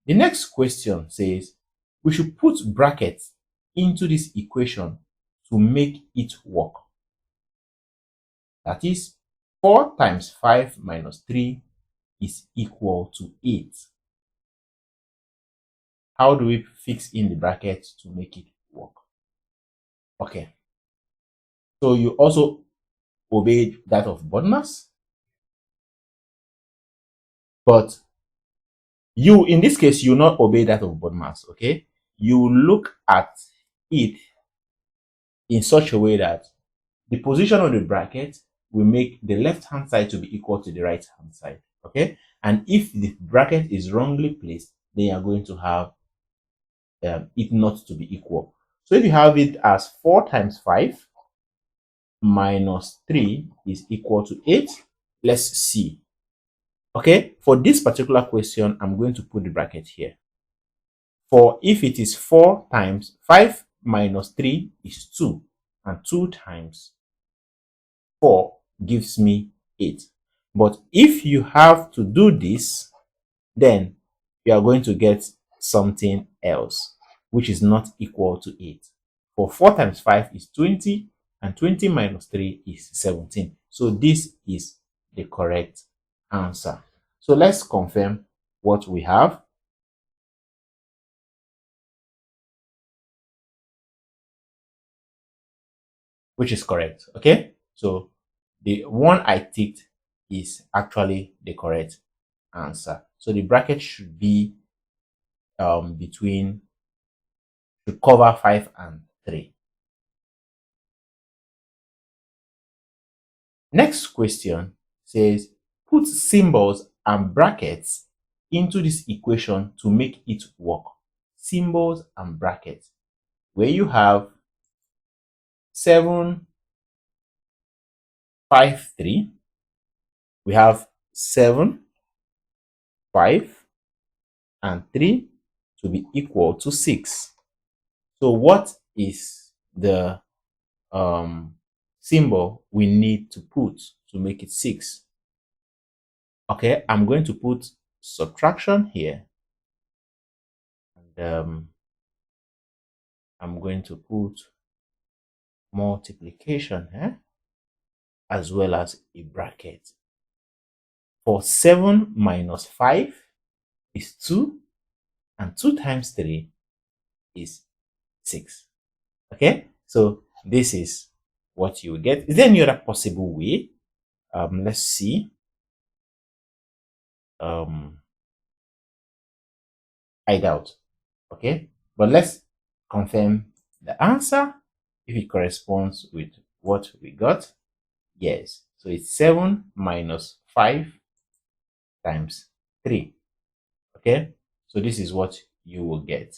The next question says, we should put brackets into this equation to make it work. That is, 4 times 5 minus 3 is equal to 8. How do we fix in the brackets to make it work? Okay. So you also obeyed that of BODMAS. But you, in this case, you not obey that of BODMAS, okay? You look at it in such a way that the position of the bracket will make the left-hand side to be equal to the right-hand side, okay? And if the bracket is wrongly placed, then you are going to have it not to be equal. So if you have it as 4 times 5 minus 3 is equal to 8, let's see. Okay, for this particular question, I'm going to put the bracket here. For if it is 4 times 5 minus 3 is 2, and 2 times 4 gives me 8. But if you have to do this, then you are going to get something else, which is not equal to 8. For 4 times 5 is 20, and 20 minus 3 is 17. So this is the correct answer. So let's confirm what we have. Which is correct, okay? So the one I ticked is actually the correct answer. So the bracket should be should cover 5 and 3. Next question says, put symbols and brackets into this equation to make it work. Symbols and brackets, where you have 7, 5, 3. We have 7, 5, and 3 to be equal to 6. So what is the symbol we need to put to make it 6? Okay, I'm going to put subtraction here. And I'm going to put multiplication here, as well as a bracket. For 7 minus 5 is 2, and 2 times 3 is 6. Okay, so this is what you will get. Is there any other possible way? Let's see. I doubt. Okay, but let's confirm the answer if it corresponds with what we got. Yes, so it's 7 minus 5 times 3. Okay, so this is what you will get.